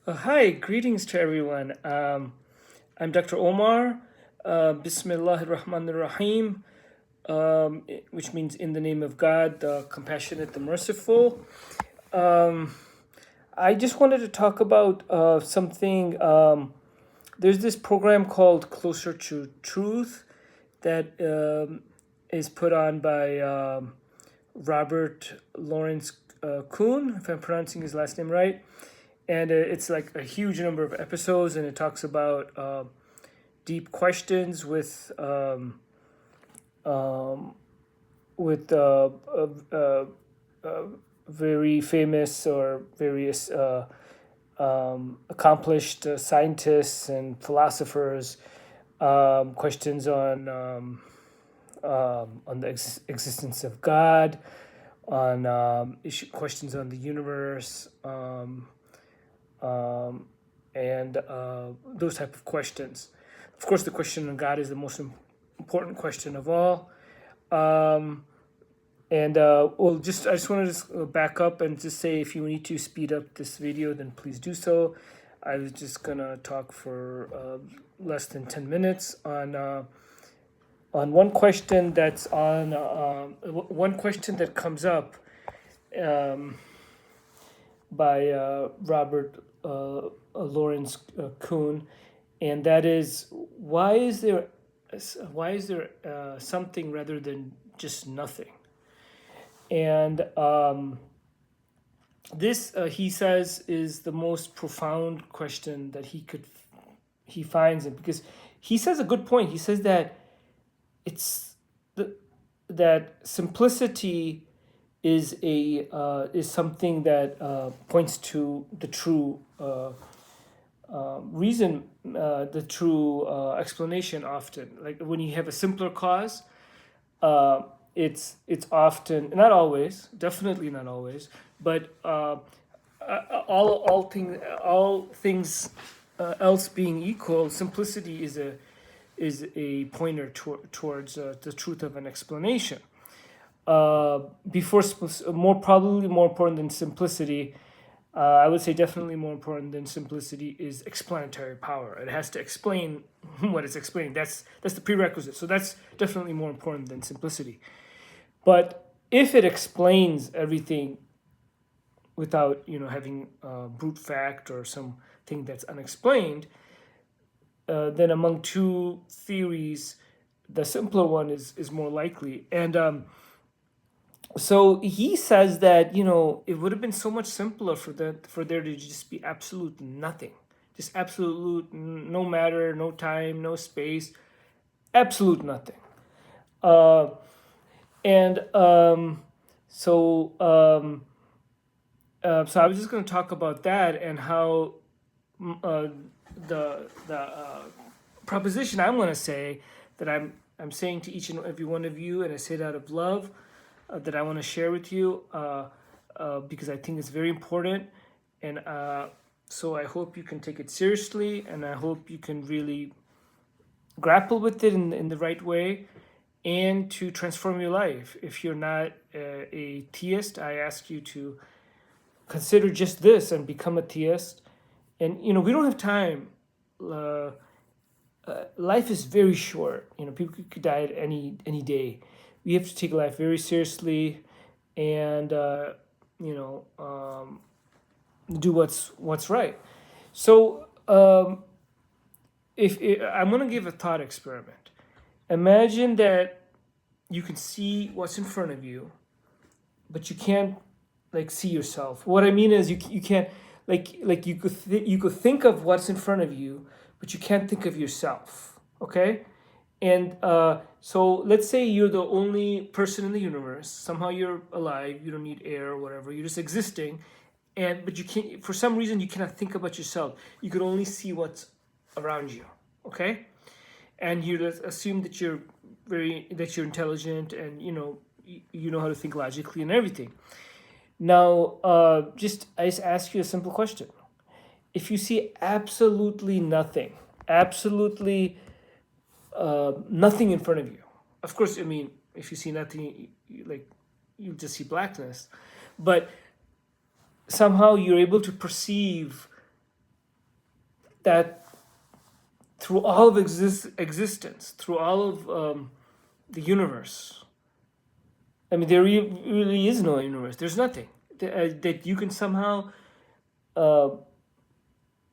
Hi, greetings to everyone. I'm Dr. Omar. Bismillahir Rahmanir Rahim, which means in the name of God, the compassionate, the merciful. Um, I just wanted to talk about something. There's this program called Closer to Truth that is put on by Robert Lawrence Kuhn, if I'm pronouncing his last name right. And it's like a huge number of episodes, and it talks about deep questions with very famous or various accomplished scientists and philosophers. Questions on the existence of God, on questions on the universe, and those type of questions. Of course, the question on God is the most important question of all. And I just wanted to back up and just say, if you need to speed up this video, then please do so. I was just gonna talk for less than 10 minutes on one question that's on one question that comes up um, by Robert Lawrence Kuhn, and that is, why is there something rather than just nothing? And this, he says, is the most profound question that he finds it, because he says a good point. He says that it's the that simplicity is something that points to the true reason, the true explanation. Often, like when you have a simpler cause, uh, it's often, not always, definitely not always, but all things else being equal, simplicity is a pointer towards the truth of an explanation. Before probably more important than simplicity, I would say definitely more important than simplicity is explanatory power. It has to explain what it's explaining. That's the prerequisite. So that's definitely more important than simplicity. But if it explains everything without having brute fact or something that's unexplained, then among two theories, the simpler one is more likely. And so he says that it would have been so much simpler for there to just be absolute nothing, just absolute no matter, no time, no space, absolute nothing. Uh, and so so I was just going to talk about that and how uh, the proposition I'm going to say, that I'm saying to each and every one of you, and I say it out of love, that I want to share with you, because I think it's very important. And so I hope you can take it seriously, and I hope you can really grapple with it in the right way, and to transform your life. If you're not a theist, I ask you to consider just this and become a theist. And we don't have time. Life is very short. People could die at any day. We have to take life very seriously, and do what's right. So if I'm gonna give a thought experiment. Imagine that you can see what's in front of you, but you can't like see yourself. What I mean is, you can't, like you could think of what's in front of you, but you can't think of yourself. Okay. And so let's say you're the only person in the universe. Somehow you're alive. You don't need air or whatever. You're just existing, and but you can't. For some reason, you cannot think about yourself. You could only see what's around you. Okay, and you just assume that you're intelligent, and you know how to think logically and everything. Now, I just ask you a simple question. If you see absolutely nothing, absolutely nothing in front of you. Of course, I mean, if you see nothing, you just see blackness. But somehow you're able to perceive that through all of existence, through all of the universe, I mean, there really is no universe. There's nothing that you can somehow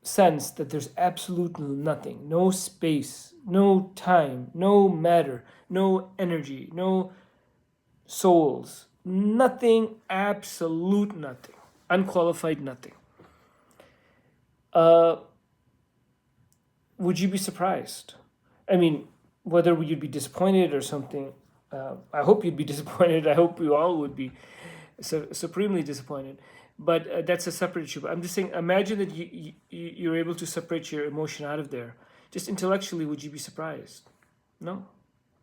sense that there's absolutely nothing. No space, no time, no matter, no energy, no souls. Nothing, absolute nothing. Unqualified nothing. Would you be surprised? I mean, whether you'd be disappointed or something, I hope you'd be disappointed. I hope you all would be supremely disappointed. But that's a separate issue. But I'm just saying, imagine that you're able to separate your emotion out of there. Just intellectually, would you be surprised? No.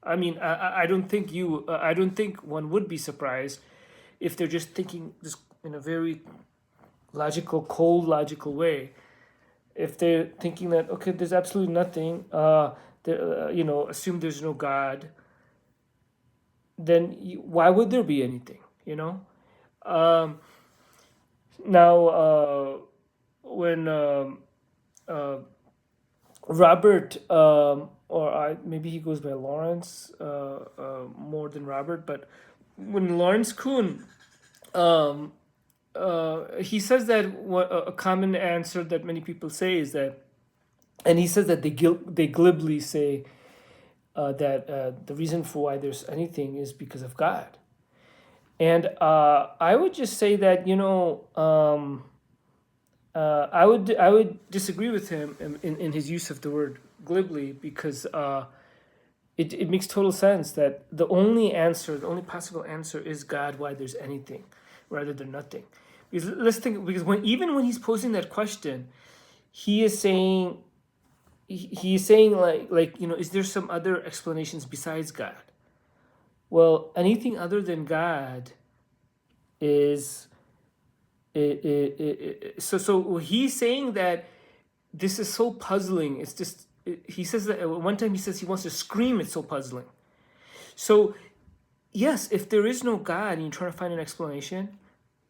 I mean, I don't think I don't think one would be surprised if they're just thinking this in a very logical, cold, logical way. If they're thinking that, okay, there's absolutely nothing, assume there's no God, then why would there be anything, Now, when Robert, maybe he goes by Lawrence more than Robert, but when Lawrence Kuhn, he says that a common answer that many people say is that, and he says that they glibly say that the reason for why there's anything is because of God. And I would just say that I would disagree with him in his use of the word glibly, because it makes total sense that the only possible answer is God, why there's anything rather than nothing. Because let's think, because even when he's posing that question, he is saying like is there some other explanations besides God? Well, anything other than God is so he's saying that this is so puzzling. It's just, he says that at one time, he says he wants to scream, it's so puzzling. So yes, if there is no God and you're trying to find an explanation,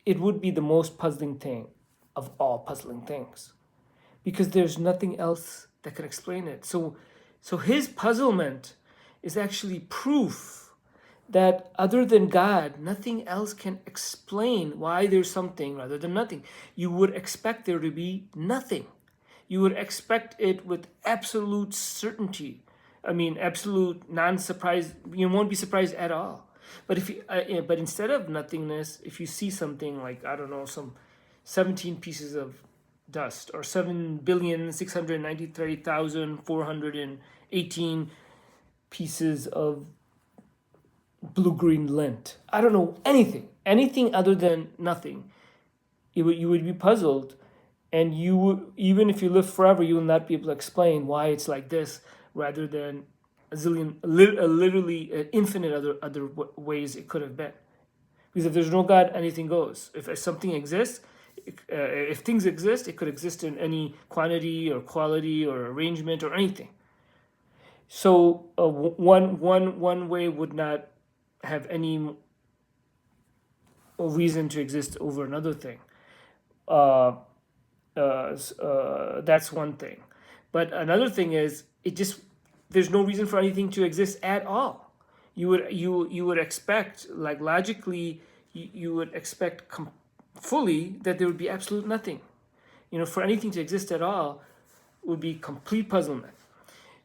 it would be the most puzzling thing of all puzzling things, because there's nothing else that can explain it. So his puzzlement is actually proof that other than God, nothing else can explain why there's something rather than nothing. You would expect there to be nothing. You would expect it with absolute certainty. I mean, absolute non-surprise. You won't be surprised at all. But but instead of nothingness, if you see something like, I don't know, some 17 pieces of dust, or 7,693,418 pieces of blue-green lint, I don't know, anything other than nothing, you would be puzzled, and even if you live forever, you will not be able to explain why it's like this, rather than literally infinite other ways it could have been. Because if there's no God, anything goes. If something exists, if things exist, it could exist in any quantity or quality or arrangement or anything. So one way would not have any reason to exist over another thing. That's one thing. But another thing is, there's no reason for anything to exist at all. You would expect, like, logically, you would expect fully that there would be absolute nothing. For anything to exist at all would be complete puzzlement.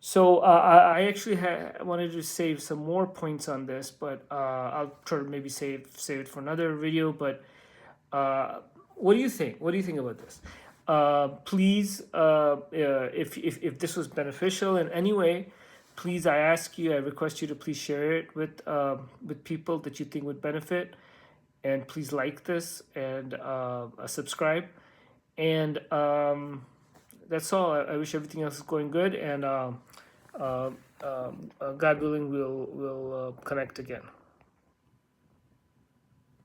So I actually wanted to save some more points on this, but I'll try to maybe save it for another video. But what do you think? What do you think about this? Please, if this was beneficial in any way, please, I request you to please share it with people that you think would benefit, and please like this and subscribe. And that's all. I wish everything else is going good, and God willing, we'll connect again.